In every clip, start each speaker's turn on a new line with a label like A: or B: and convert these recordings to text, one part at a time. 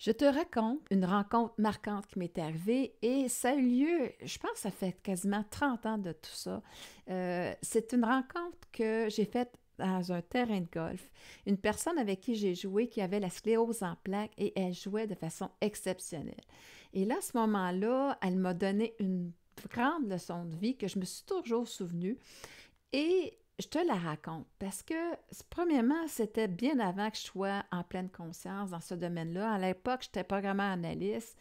A: Je te raconte une rencontre marquante qui m'est arrivée et ça a eu lieu, je pense que ça fait quasiment 30 ans de tout ça. C'est une rencontre que j'ai faite dans un terrain de golf. Une personne avec qui j'ai joué qui avait la sclérose en plaques et elle jouait de façon exceptionnelle. Et là, à ce moment-là, elle m'a donné une grande leçon de vie que je me suis toujours souvenue. Et je te la raconte parce que, premièrement, c'était bien avant que je sois en pleine conscience dans ce domaine-là. À l'époque, j'étais programmeur analyste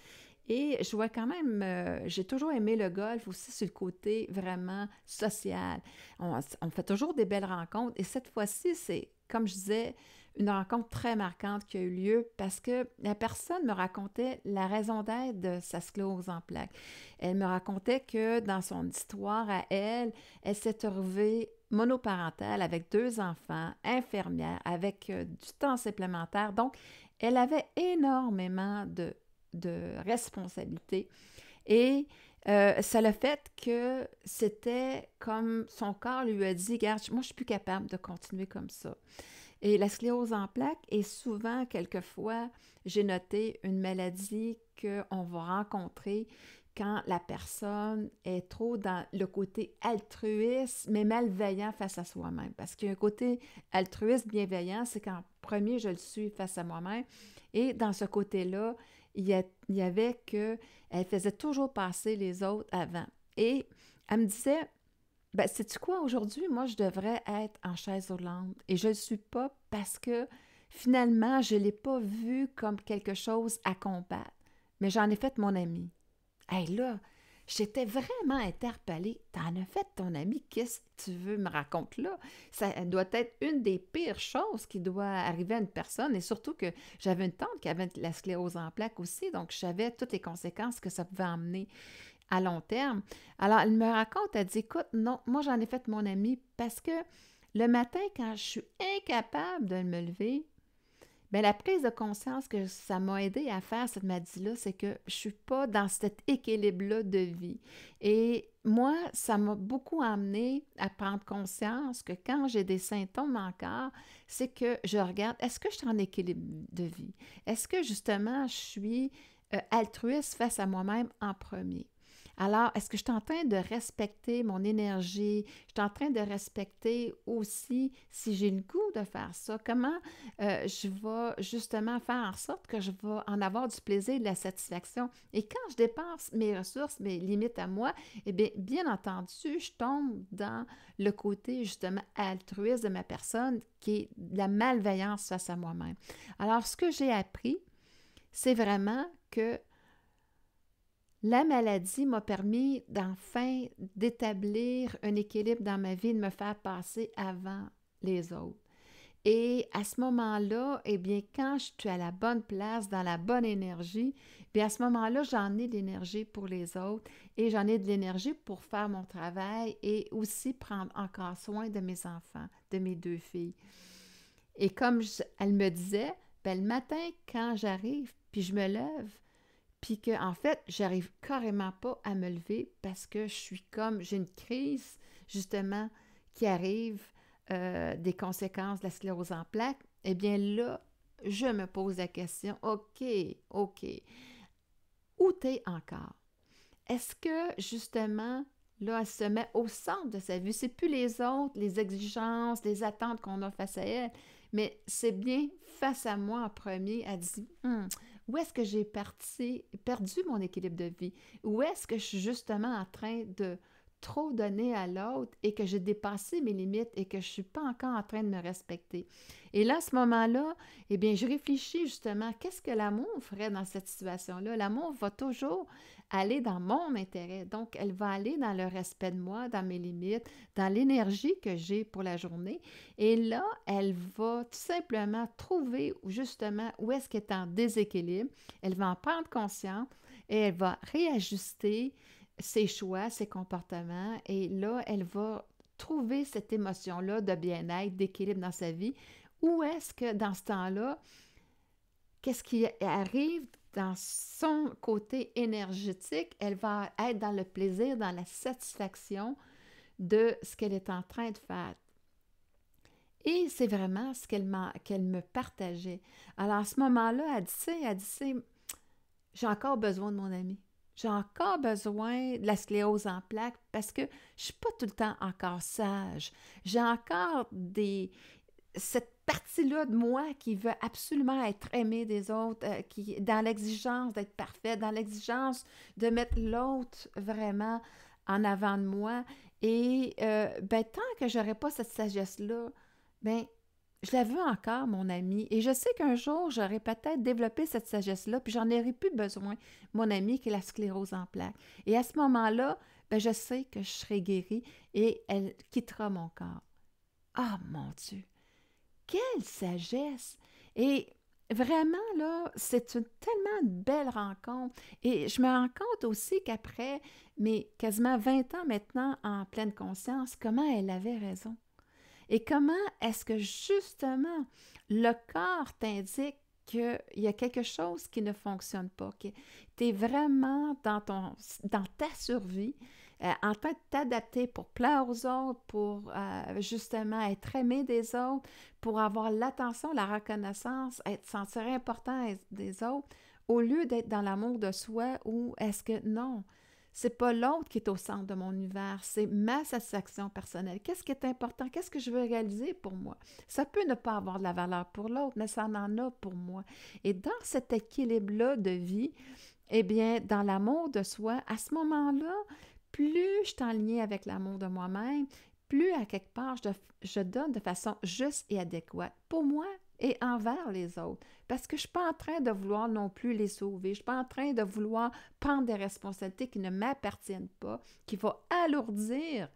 A: et je jouais quand même, j'ai toujours aimé le golf aussi sur le côté vraiment social. On fait toujours des belles rencontres et cette fois-ci, c'est, comme je disais, une rencontre très marquante qui a eu lieu parce que la personne me racontait la raison d'être de sa sclérose en plaques. Elle me racontait que dans son histoire à elle, elle s'est trouvée monoparentale avec deux enfants, infirmière, avec du temps supplémentaire. Donc, elle avait énormément de responsabilités. Et ça le fait que c'était comme son corps lui a dit, regarde, moi, je suis plus capable de continuer comme ça. Et la sclérose en plaques est souvent, quelquefois, j'ai noté une maladie qu'on va rencontrer quand la personne est trop dans le côté altruiste, mais malveillant face à soi-même. Parce qu'il y a un côté altruiste, bienveillant, c'est qu'en premier, je le suis face à moi-même. Et dans ce côté-là, il y avait que elle faisait toujours passer les autres avant. Et elle me disait, ben, sais-tu quoi, aujourd'hui, moi, je devrais être en chaise roulante et je ne le suis pas parce que finalement, je ne l'ai pas vu comme quelque chose à combattre. Mais j'en ai fait mon ami. Hey là, j'étais vraiment interpellée. T'en as fait ton ami, qu'est-ce que tu veux me raconter là? Ça doit être une des pires choses qui doit arriver à une personne. Et surtout que j'avais une tante qui avait de la sclérose en plaques aussi, donc je savais toutes les conséquences que ça pouvait emmener à long terme. Alors, elle me raconte, elle dit, écoute, non, moi j'en ai fait mon ami parce que le matin, quand je suis incapable de me lever, bien, la prise de conscience que ça m'a aidé à faire, cette maladie-là, c'est que je ne suis pas dans cet équilibre-là de vie. Et moi, ça m'a beaucoup amené à prendre conscience que quand j'ai des symptômes encore, c'est que je regarde, est-ce que je suis en équilibre de vie? Est-ce que justement, je suis altruiste face à moi-même en premier? Alors, est-ce que je suis en train de respecter mon énergie? Je suis en train de respecter aussi si j'ai le goût de faire ça? Comment je vais justement faire en sorte que je vais en avoir du plaisir et de la satisfaction? Et quand je dépense mes ressources, mes limites à moi, eh bien, bien entendu, je tombe dans le côté justement altruiste de ma personne qui est la malveillance face à moi-même. Alors, ce que j'ai appris, c'est vraiment que la maladie m'a permis d'enfin d'établir un équilibre dans ma vie, de me faire passer avant les autres. Et à ce moment-là, eh bien, quand je suis à la bonne place, dans la bonne énergie, bien à ce moment-là, j'en ai de l'énergie pour les autres et j'en ai de l'énergie pour faire mon travail et aussi prendre encore soin de mes enfants, de mes deux filles. Et comme elle me disait, ben, le matin, quand j'arrive, puis je me lève, puis que en fait, j'arrive carrément pas à me lever parce que je suis comme, j'ai une crise justement qui arrive des conséquences de la sclérose en plaques. Eh bien là, je me pose la question, OK, où t'es encore? Est-ce que justement, là, elle se met au centre de sa vie? C'est plus les autres, les exigences, les attentes qu'on a face à elle, mais c'est bien face à moi en premier. Elle dit, où est-ce que j'ai perdu mon équilibre de vie? Où est-ce que je suis justement en train de trop donner à l'autre et que j'ai dépassé mes limites et que je ne suis pas encore en train de me respecter? Et là, à ce moment-là, eh bien, je réfléchis justement, qu'est-ce que l'amour ferait dans cette situation-là? L'amour va toujours aller dans mon intérêt. Donc, elle va aller dans le respect de moi, dans mes limites, dans l'énergie que j'ai pour la journée. Et là, elle va tout simplement trouver justement où est-ce qu'elle est en déséquilibre. Elle va en prendre conscience et elle va réajuster ses choix, ses comportements. Et là, elle va trouver cette émotion-là de bien-être, d'équilibre dans sa vie. Où est-ce que dans ce temps-là, qu'est-ce qui arrive dans son côté énergétique? Elle va être dans le plaisir, dans la satisfaction de ce qu'elle est en train de faire. Et c'est vraiment ce qu'elle me partageait. Alors, à ce moment-là, elle dit, j'ai encore besoin de mon ami. J'ai encore besoin de la sclérose en plaques parce que je ne suis pas tout le temps encore sage. J'ai encore cette partie-là de moi qui veut absolument être aimée des autres, qui dans l'exigence d'être parfaite, dans l'exigence de mettre l'autre vraiment en avant de moi. Et ben, tant que je n'aurai pas cette sagesse-là, ben, je la veux encore, mon ami. Et je sais qu'un jour, j'aurai peut-être développé cette sagesse-là, puis j'en aurai plus besoin, mon ami, qui est la sclérose en plaques. Et à ce moment-là, ben, je sais que je serai guérie et elle quittera mon corps. Ah, mon Dieu! Quelle sagesse! Et vraiment, là, c'est tellement une belle rencontre. Et je me rends compte aussi qu'après mes quasiment 20 ans maintenant en pleine conscience, comment elle avait raison. Et comment est-ce que justement le corps t'indique qu'il y a quelque chose qui ne fonctionne pas, que tu es vraiment dans ta survie, en train de t'adapter pour plaire aux autres, pour justement être aimé des autres, pour avoir l'attention, la reconnaissance, être sentir important des autres, au lieu d'être dans l'amour de soi ou est-ce que non, c'est pas l'autre qui est au centre de mon univers, c'est ma satisfaction personnelle. Qu'est-ce qui est important? Qu'est-ce que je veux réaliser pour moi? Ça peut ne pas avoir de la valeur pour l'autre, mais ça en a pour moi. Et dans cet équilibre-là de vie, eh bien, dans l'amour de soi, à ce moment-là, plus je suis en lien avec l'amour de moi-même, plus à quelque part je donne de façon juste et adéquate pour moi et envers les autres. Parce que je ne suis pas en train de vouloir non plus les sauver. Je ne suis pas en train de vouloir prendre des responsabilités qui ne m'appartiennent pas, qui vont alourdir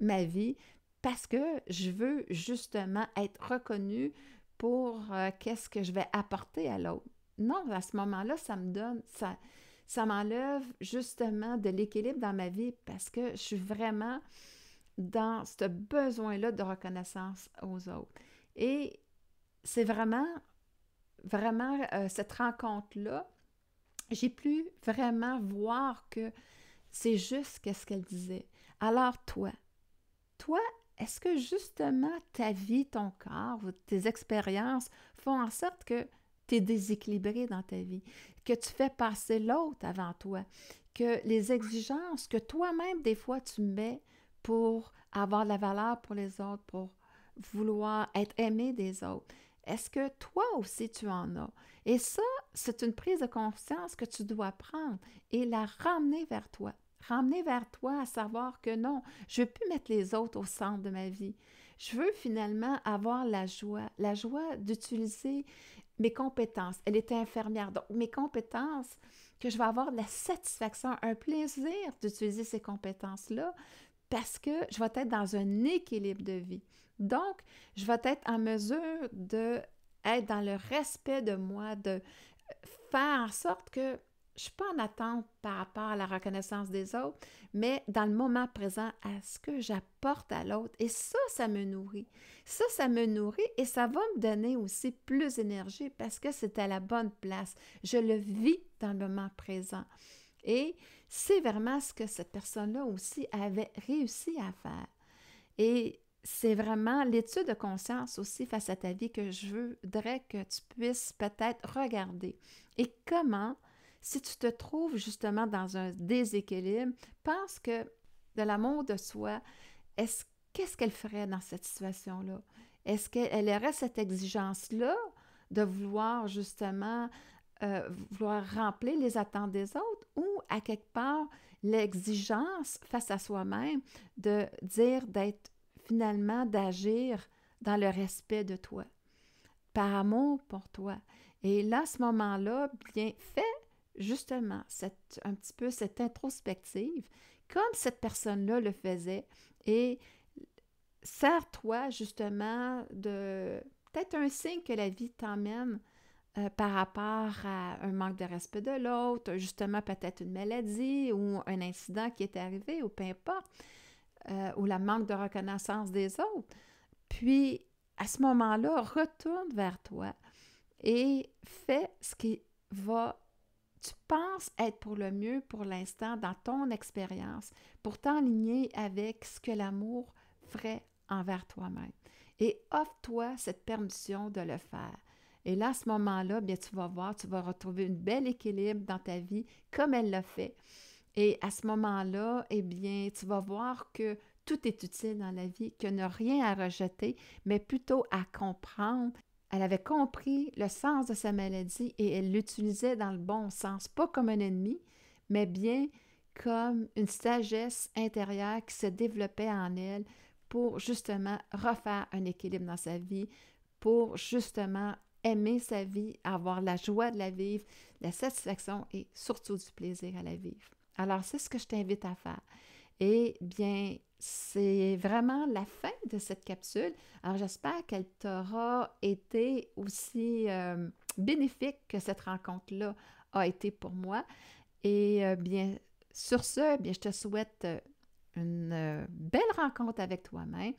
A: ma vie parce que je veux justement être reconnue pour qu'est-ce que je vais apporter à l'autre. Non, à ce moment-là, ça m'enlève justement de l'équilibre dans ma vie parce que je suis vraiment dans ce besoin-là de reconnaissance aux autres. Et c'est vraiment cette rencontre-là, j'ai pu vraiment voir que c'est juste ce qu'elle disait. Alors toi, est-ce que justement ta vie, ton corps, tes expériences font en sorte que tu es déséquilibré dans ta vie, que tu fais passer l'autre avant toi, que les exigences que toi-même, des fois, tu mets pour avoir de la valeur pour les autres, pour vouloir être aimé des autres, est-ce que toi aussi tu en as? Et ça, c'est une prise de conscience que tu dois prendre et la ramener vers toi. Ramener vers toi à savoir que non, je ne veux plus mettre les autres au centre de ma vie. Je veux finalement avoir la joie d'utiliser mes compétences. Elle était infirmière, donc mes compétences, que je vais avoir de la satisfaction, un plaisir d'utiliser ces compétences-là parce que je vais être dans un équilibre de vie. Donc, je vais être en mesure d'être dans le respect de moi, de faire en sorte que je ne suis pas en attente par rapport à la reconnaissance des autres, mais dans le moment présent, à ce que j'apporte à l'autre. Et ça me nourrit. Ça me nourrit et ça va me donner aussi plus d'énergie parce que c'est à la bonne place. Je le vis dans le moment présent. Et c'est vraiment ce que cette personne-là aussi avait réussi à faire. Et c'est vraiment l'étude de conscience aussi face à ta vie que je voudrais que tu puisses peut-être regarder. Et comment, si tu te trouves justement dans un déséquilibre, pense que de l'amour de soi, qu'est-ce qu'elle ferait dans cette situation-là? Est-ce qu'elle aurait cette exigence-là de vouloir justement vouloir remplir les attentes des autres ou à quelque part l'exigence face à soi-même de dire d'être finalement d'agir dans le respect de toi, par amour pour toi. Et là, à ce moment-là, bien, fais justement un petit peu cette introspective, comme cette personne-là le faisait, et sers-toi justement de peut-être un signe que la vie t'emmène par rapport à un manque de respect de l'autre, justement peut-être une maladie ou un incident qui est arrivé, ou peu importe, ou le manque de reconnaissance des autres. Puis, à ce moment-là, retourne vers toi et fais ce qui tu penses être pour le mieux pour l'instant dans ton expérience, pour t'enligner avec ce que l'amour ferait envers toi-même. et offre-toi cette permission de le faire. Et là, à ce moment-là, bien, tu vas voir, tu vas retrouver un bel équilibre dans ta vie comme elle l'a fait. Et à ce moment-là, eh bien, tu vas voir que tout est utile dans la vie, qu'il n'y a rien à rejeter, mais plutôt à comprendre. Elle avait compris le sens de sa maladie et elle l'utilisait dans le bon sens, pas comme un ennemi, mais bien comme une sagesse intérieure qui se développait en elle pour justement refaire un équilibre dans sa vie, pour justement aimer sa vie, avoir la joie de la vivre, la satisfaction et surtout du plaisir à la vivre. Alors, c'est ce que je t'invite à faire. Et bien, c'est vraiment la fin de cette capsule. Alors, j'espère qu'elle t'aura été aussi bénéfique que cette rencontre-là a été pour moi. Et bien, sur ce, bien, je te souhaite une belle rencontre avec toi-même.